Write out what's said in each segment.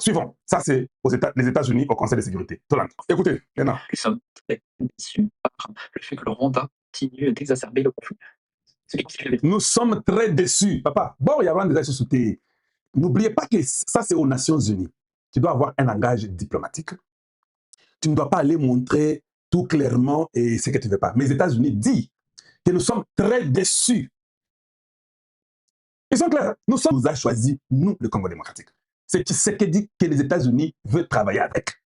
Suivons. Ça, c'est les États-Unis au Conseil de sécurité. Tolant. Écoutez, maintenant. Nous sommes très déçus par le fait que le Rwanda continue d'exacerber le conflit. Nous sommes très déçus. Papa, bon, il y aura des sociétés. N'oubliez pas que ça, c'est aux Nations Unies. Tu dois avoir un langage diplomatique. Tu ne dois pas aller montrer tout clairement et ce que tu ne veux pas. Mais les États-Unis disent que nous sommes très déçus. Ils sont clairs. Nous avons choisi, nous, le Congo démocratique. C'est ce que dit que les États-Unis veulent travailler avec.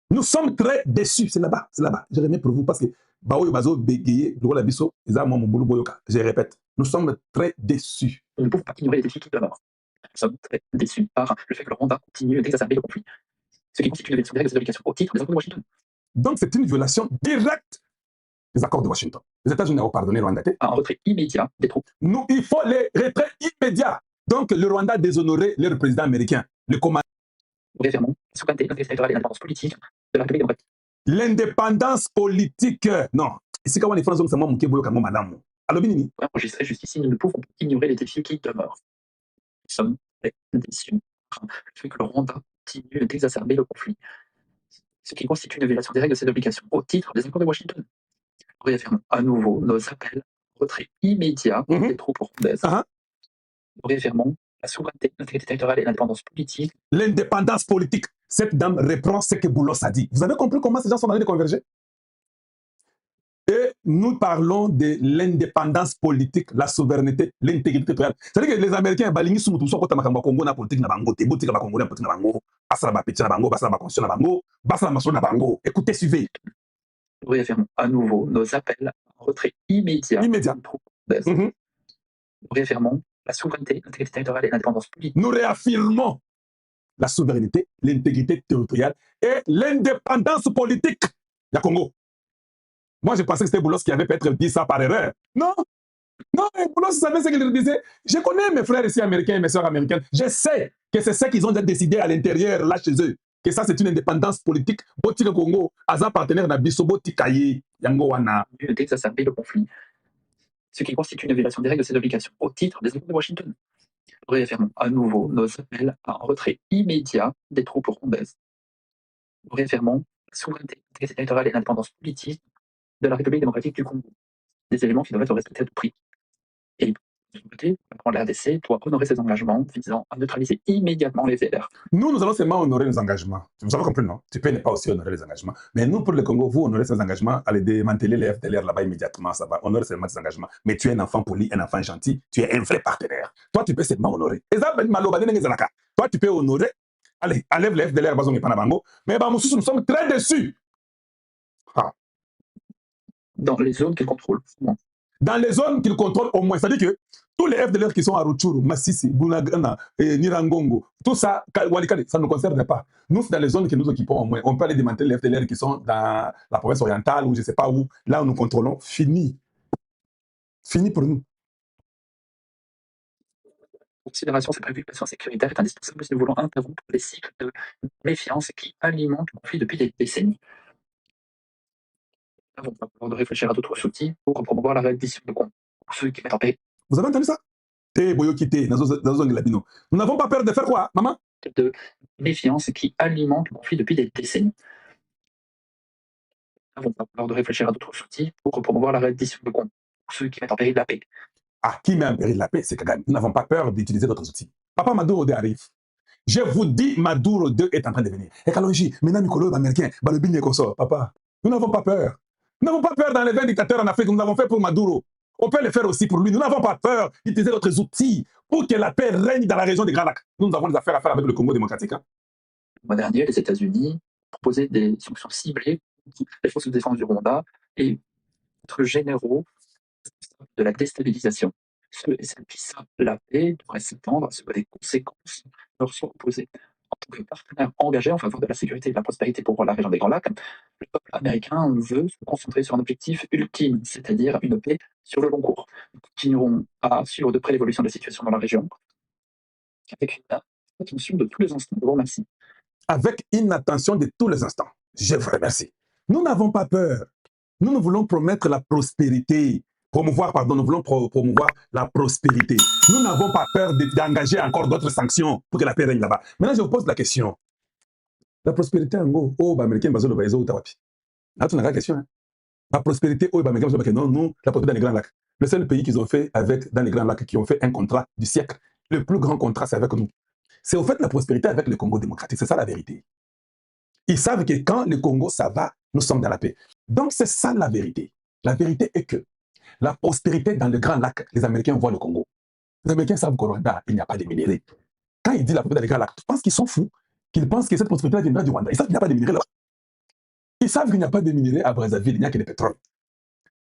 Nous sommes très déçus. C'est là-bas, c'est là-bas. Je remets pour vous parce que je répète, nous sommes très déçus. Nous ne pouvons pas ignorer les défis qui demeurent. Nous sommes très déçus par le fait que le Rwanda continue d'exacerber le conflit, ce qui constitue une violation directe de ses obligations au titre des accords de Washington. Donc c'est une violation directe des accords de Washington. Les États-Unis ont pardonné le Rwanda. Un retrait immédiat des troupes. Nous, il faut les retraits immédiats. Donc le Rwanda a déshonoré le président américain, le commandant. Nous réaffirmons la souveraineté, l'intégrité territoriale et l'indépendance politique de la République démocratique. L'indépendance politique. Non. Ici, quand on est français, c'est moi qui suis madame. Alors, Binini. Enregistré jusqu'ici, nous ne pouvons pas ignorer les défis qui demeurent. Nous sommes très déçus par le fait que le Rwanda continue d'exacerber le conflit, ce qui constitue une violation directe de ses obligations au titre des accords de Washington. Nous réaffirmons à nouveau nos appels au retrait immédiat des troupes rwandaises. Nous réaffirmons la souveraineté, l'intégrité territoriale et l'indépendance politique. L'indépendance politique. Cette dame reprend ce que Boulos a dit. Vous avez compris comment ces gens sont en train de converger? Et nous parlons de l'indépendance politique, la souveraineté, l'intégrité territoriale. C'est-à-dire que les Américains, ils sont tous Congo na politique na bango, Congo na politique na bango, basala ba petit na bango, basala ba constitution na bango, basala masolo na bango. Écoutez, suivez. Nous réaffirmons à nouveau nos appels en retrait immédiat. Nous réaffirmons la souveraineté, l'intégrité territoriale et l'indépendance politique. Nous réaffirmons la souveraineté, l'intégrité territoriale et l'indépendance politique du Congo. Moi, je pensais que c'était Boulos qui avait peut-être dit ça par erreur. Non, non, Boulos savait ce qu'il disait. Je connais mes frères ici américains et mes soeurs américaines. Je sais que c'est ça qu'ils ont déjà décidé à l'intérieur, là, chez eux. Que ça, c'est une indépendance politique. Boti le Congo, Aza partenaire na biso, Boti Kaye, Yango Wana. D'exacerber le conflit, ce qui constitue une violation directe de ses obligations au titre des accords de Washington. Nous réaffirmons à nouveau nos appels à un retrait immédiat des troupes rwandaises. Nous réaffirmons la souveraineté, l'intégrité territoriale et l'indépendance politique de la République démocratique du Congo. Des éléments qui doivent être respectés à tout prix. Et de son côté, la RDC doit honorer ses engagements visant à neutraliser immédiatement les FDLR. Nous allons seulement honorer nos engagements. Vous avez compris, non? Tu peux ne pas aussi honorer les engagements. Mais nous, pour le Congo, vous honorez ces engagements, allez démanteler les FDLR là-bas immédiatement, ça va honorer seulement ces engagements. Mais tu es un enfant poli, un enfant gentil, tu es un vrai partenaire. Toi, tu peux seulement honorer. Toi, tu peux honorer. Allez, enlève les FDLR, mais nous sommes très déçus. Dans les zones qu'ils contrôlent. Dans les zones qu'ils contrôlent au moins. C'est-à-dire que tous les FDLR qui sont à Rutshuru, Massissi, Bunagana, Nirangongo, tout ça, Walikale, ça ne nous concerne pas. Nous, c'est dans les zones que nous occupons au moins. On peut aller démanteler les FDLR qui sont dans la province orientale ou je ne sais pas où. Là où nous contrôlons, fini. Fini pour nous. Considération, cette préoccupation sécuritaire est indispensable si nous voulons interrompre les cycles de méfiance qui alimentent le conflit depuis des décennies. Nous n'avons pas peur de réfléchir à d'autres outils pour promouvoir la réadmission de comptes pour ceux qui mettent en paix. Vous avez entendu ça? Nous n'avons pas peur de faire quoi, maman? De méfiance qui alimente le conflit depuis des décennies. Nous n'avons pas peur de réfléchir à d'autres outils pour promouvoir la réadmission de comptes pour ceux qui mettent en péril la paix. Ah, qui met en péril la paix, c'est Kagame. Nous n'avons pas peur d'utiliser d'autres outils. Papa Maduro 2 arrive. Je vous dis, Maduro 2 est en train de venir. Et Kalonji, maintenant, Nicolas, américain, Balobine consort. Papa, nous n'avons pas peur. Nous n'avons pas peur dans les 20 dictateurs en Afrique. Nous l'avons fait pour Maduro. On peut le faire aussi pour lui. Nous n'avons pas peur d'utiliser d'autres outils pour que la paix règne dans la région des Grands Lacs. Nous avons des affaires à faire avec le Congo démocratique. Le mois dernier, les États-Unis proposaient des sanctions ciblées contre les forces de défense du Rwanda et être généraux de la déstabilisation. Ceux et celles qui savent la paix devraient s'attendre à ce que les conséquences leur soient opposées. En tant que partenaire engagé en faveur de la sécurité et de la prospérité pour la région des Grands Lacs, le peuple américain veut se concentrer sur un objectif ultime, c'est-à-dire une paix sur le long cours. Nous continuerons à suivre de près l'évolution de la situation dans la région avec une attention de tous les instants. Je vous remercie. Avec une attention de tous les instants. Je vous remercie. Nous n'avons pas peur. Nous voulons promettre la prospérité nous voulons promouvoir la prospérité. Nous n'avons pas peur d'engager encore d'autres sanctions pour que la paix règne là-bas. Maintenant, je vous pose la question. La prospérité, en gros, américain, basé le Baïzo, Tawapi. Là, tu n'as pas la question. Hein? La prospérité, américain, non, nous, la prospérité dans les Grands Lacs. Le seul pays qu'ils ont fait avec, dans les Grands Lacs, qui ont fait un contrat du siècle. Le plus grand contrat, c'est avec nous. C'est au fait la prospérité avec le Congo démocratique. C'est ça la vérité. Ils savent que quand le Congo, ça va, nous sommes dans la paix. Donc, c'est ça la vérité. La vérité est que la prospérité dans le Grand Lac, les Américains voient le Congo. Les Américains savent qu'au Rwanda, il n'y a pas de minéraux. Quand ils disent la prospérité dans le Grand Lac, tu penses qu'ils sont fous, qu'ils pensent que cette prospérité viendra du Rwanda. Ils savent qu'il n'y a pas de minéraux là. Ils savent qu'il n'y a pas de minéraux à Brazzaville, il n'y a que du pétrole.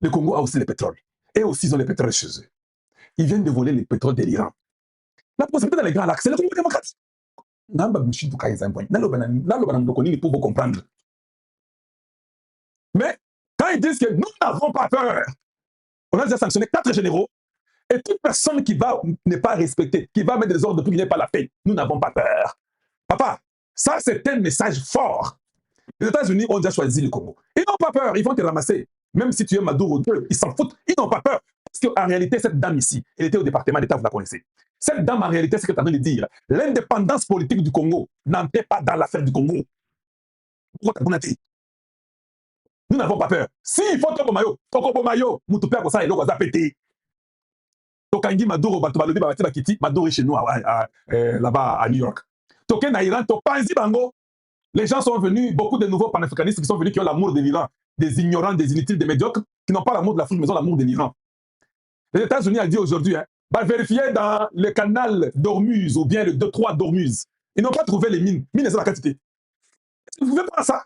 Le Congo a aussi le pétrole. Et aussi, ils ont le pétrole chez eux. Ils viennent de voler le pétrole de l'Iran. La prospérité dans les Grands Lacs, c'est le Congo démocratique. Pour vous comprendre. Mais quand ils disent que nous n'avons pas peur, on a déjà sanctionné 4 généraux, et toute personne qui va ne pas respecter, qui va mettre des ordres pour qu'il n'y ait pas la paix, nous n'avons pas peur. Papa, ça c'est un message fort. Les États-Unis ont déjà choisi le Congo. Ils n'ont pas peur, ils vont te ramasser. Même si tu es Maduro, ils s'en foutent, ils n'ont pas peur. Parce qu'en réalité, cette dame ici, elle était au département d'État, vous la connaissez. Cette dame, en réalité, c'est ce que tu as envie de dire. L'indépendance politique du Congo n'entrait pas dans l'affaire du Congo. Pourquoi tu as nous n'avons pas peur. Si il faut Toko Mayo, Moutouper, ça et l'eau va péter. Tokangi Maduro, Batobalobi, Bakiti, Maduro est chez nous là-bas à New York. Token Naïran, Topanzi Bango. Les gens sont venus, beaucoup de nouveaux panafricanistes qui sont venus, qui ont l'amour de l'Iran, des ignorants, des inutiles, des médiocres, qui n'ont pas l'amour de l'Afrique, mais ont l'amour de l'Iran. Les États-Unis ont dit aujourd'hui, va vérifier dans le canal d'Ormuz ou bien le 2-3 d'Ormuz. Ils n'ont pas trouvé les mines. Mines, c'est la quantité. Vous ne pouvez pas ça.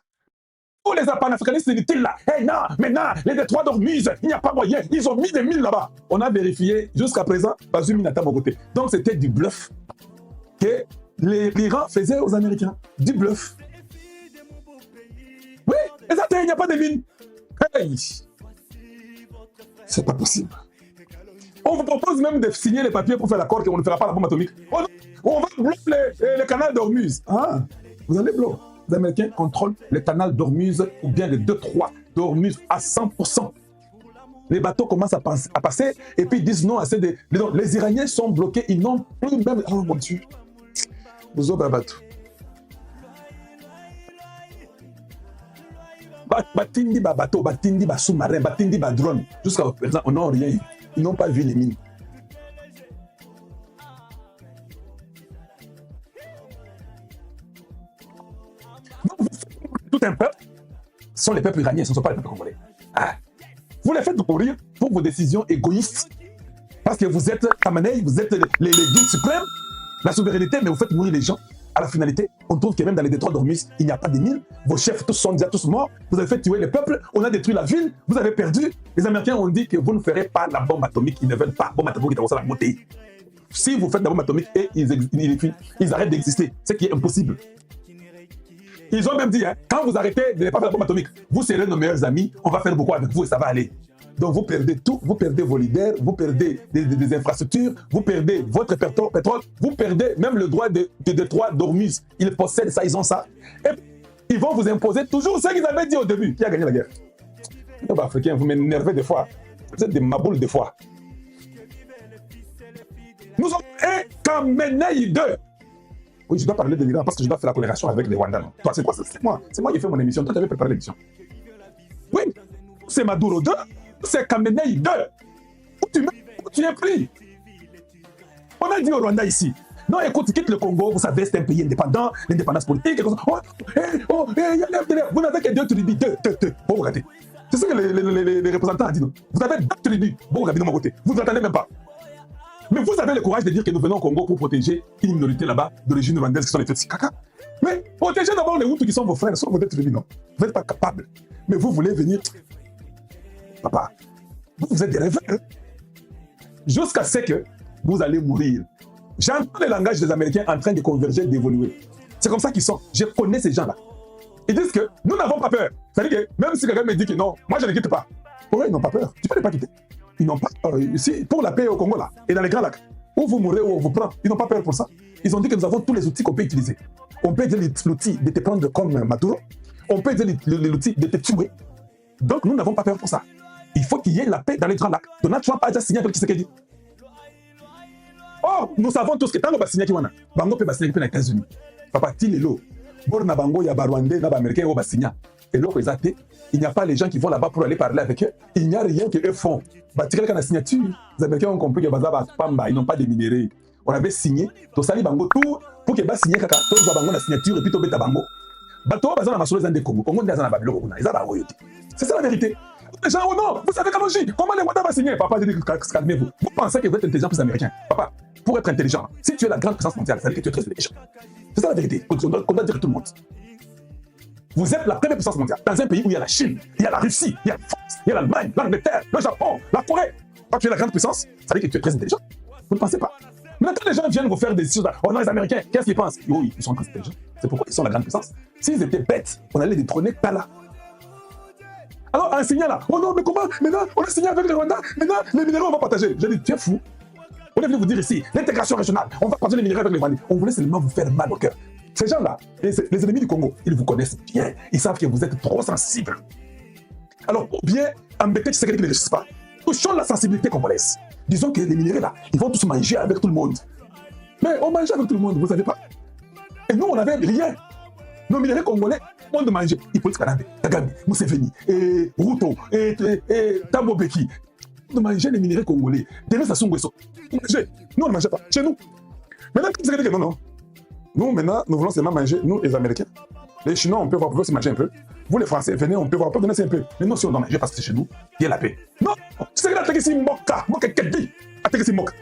Tous les panafricanistes inutiles là, hey, non, maintenant, les détroits d'Ormuz, il n'y a pas moyen. Ils ont mis des mines là-bas. On a vérifié jusqu'à présent, pas une mine à mon côté. Donc c'était du bluff que l'Iran faisait aux Américains. Du bluff. Oui, exactement, il n'y a pas de mine. Hey. C'est pas possible. On vous propose même de signer les papiers pour faire l'accord qu'on ne fera pas la bombe atomique. On va bloquer le canal d'Ormuz. Ah, vous allez bloquer. Les Américains contrôlent le canal d'Ormuz ou bien le 2-3 d'Ormuz à 100%. Les bateaux commencent à passer et puis ils disent non à ces... Les Iraniens sont bloqués, ils n'ont plus même... Oh mon Dieu. Vous avez un bateau. Batindi ba bateau, batindi ba sous-marin, batindi ba drone. Jusqu'à présent, on n'a rien. Ils n'ont pas vu les mines. Tout un peuple, ce sont les peuples iraniens, ce ne sont pas les peuples congolais. Ah. Vous les faites mourir pour vos décisions égoïstes. Parce que vous êtes Khamenei, vous êtes les guides suprêmes, la souveraineté, mais vous faites mourir les gens. À la finalité, on trouve que même dans les détroits d'Ormuz, il n'y a pas de mines. Vos chefs tous sont déjà tous morts. Vous avez fait tuer les peuples. On a détruit la ville. Vous avez perdu. Les Américains ont dit que vous ne ferez pas la bombe atomique. Ils ne veulent pas. Bombe atomique est la beauté. Si vous faites la bombe atomique et ils arrêtent d'exister, ce qui est impossible. Ils ont même dit, hein, quand vous arrêtez de ne pas faire la bombe atomique, vous serez nos meilleurs amis. On va faire beaucoup avec vous et ça va aller. Donc vous perdez tout, vous perdez vos leaders, vous perdez des infrastructures, vous perdez votre pétrole, vous perdez même le droit de détroit d'Ormuz. Ils possèdent ça, ils ont ça. Et ils vont vous imposer toujours ce qu'ils avaient dit au début. Qui a gagné la guerre? Les Africains, vous m'énervez des fois. Vous êtes des maboules des fois. Nous sommes un Khamenei 2. Oui, je dois parler de l'Iran parce que je dois faire la collaboration avec les Rwandais. Toi, c'est quoi? C'est moi qui ai fait mon émission. Toi, tu avais préparé l'émission. Oui, c'est Maduro 2. C'est Khamenei 2. Où tu es pris? On a dit au Rwanda ici. Non, écoute, quitte le Congo, vous savez, c'est un pays indépendant, l'indépendance politique. Vous n'avez que 2 tribus. 2. Bon, vous regardez. C'est ce que les représentants ont dit. Vous avez 2 tribus. Bon, vous regardez de mon côté. Vous n'entendez même pas. Mais vous avez le courage de dire que nous venons au Congo pour protéger une minorité là-bas d'origine rwandaise qui sont les Tutsis. Caca. Mais protégez d'abord les Hutus qui sont vos frères, sont vos 2 tribus, non. Vous n'êtes pas capables. Mais vous voulez venir. Papa, vous êtes des rêveurs. Hein? Jusqu'à ce que vous allez mourir. J'entends le langage des Américains en train de converger, d'évoluer. C'est comme ça qu'ils sont. Je connais ces gens-là. Ils disent que nous n'avons pas peur. C'est-à-dire que même si quelqu'un me dit que non, moi je ne quitte pas. Pour eux, ils n'ont pas peur. Tu peux ne pas quitter. Ils n'ont pas ici pour la paix au Congo là et dans les Grands Lacs. Où vous mourrez, où on vous prend. Ils n'ont pas peur pour ça. Ils ont dit que nous avons tous les outils qu'on peut utiliser. On peut utiliser l'outil de te prendre comme Maduro. On peut utiliser l'outil de te tuer. Donc nous n'avons pas peur pour ça. Il faut qu'il y ait la paix dans les Grands Lacs. Donald Trump a déjà signé avec Tshisekedi. Or, nous savons tous que tant qu'on va signer, Bango peut signer aux États-Unis. Papa, Tilelo, Borna Bango, Yaba Rwandais, Naba Américain, on va signer. Et l'autre, il n'y a pas les gens qui vont là-bas pour aller parler avec eux. Il n'y a rien qu'eux font. Quand la signature, les Américains ont compris que ils n'ont pas de minéraux. On avait signé, tout ça, Bango, tout, pour que signer Kaka, tout ça, Bango, la signature, et puis tout bêta Bango. Bateau, bazar, na masolo, des Congo. Congo, des Babylone, c'est ça la vérité. Les gens, oh non, vous savez comment les Rwandais vont signer? Papa, je dis, calmez-vous. Vous pensez que vous êtes intelligent plus américain? Papa, pour être intelligent, si tu es la grande puissance mondiale, ça veut dire que tu es très intelligent. C'est ça la vérité, qu'on doit dire à tout le monde. Vous êtes la première puissance mondiale dans un pays où il y a la Chine, il y a la Russie, il y a la France, il y a l'Allemagne, l'Angleterre, le Japon, la Corée. Quand tu es la grande puissance, ça veut dire que tu es très intelligent. Vous ne pensez pas. Maintenant, quand les gens viennent vous faire des choses, oh non, les Américains, qu'est-ce qu'ils pensent? Oui, ils sont très intelligents. C'est pourquoi ils sont la grande puissance. S'ils étaient bêtes, on allait les détrôner pas là. Alors, en signant là, oh non, mais comment? Maintenant, on a signé avec les Rwandais, maintenant, les minéraux, on va partager. J'ai dit, tu es fou. On est venu vous dire ici, l'intégration régionale, on va partager les minéraux avec les Rwandais. On voulait seulement vous faire mal au cœur. Ces gens-là, les ennemis du Congo, ils vous connaissent bien. Ils savent que vous êtes trop sensibles. Alors, ou bien, embêter Tshisekedi qui ne réussissent pas. Touchons la sensibilité congolaise. Disons que les minéraux là, ils vont tous manger avec tout le monde. Mais on mangeait avec tout le monde, vous ne savez pas. Et nous, on n'avait rien. Nos minéraux congolais, tout le monde mangeait. Hippolyte Kadambe, Kagame, Museveni, Ruto, Thabo Mbeki. On mangeait les minéraux congolais. Denis Sassou Nguesso. On mangeait. Nous, on ne mangeait pas. Chez nous. Maintenant, vous avez dit que non. Nous, maintenant, nous voulons seulement manger, nous, les Américains. Les Chinois, on peut voir, aussi manger un peu. Vous, les Français, venez, on peut voir, on peut donner un peu. Mais nous, si on doit manger parce que c'est chez nous, il y a la paix. Non, tu sais que là, tu es moka, moka kedi, tu moka.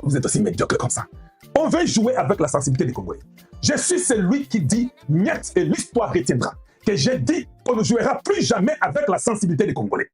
Vous êtes aussi médiocre comme ça. On veut jouer avec la sensibilité des Congolais. Je suis celui qui dit niet et l'histoire retiendra que j'ai dit qu'on ne jouera plus jamais avec la sensibilité des Congolais.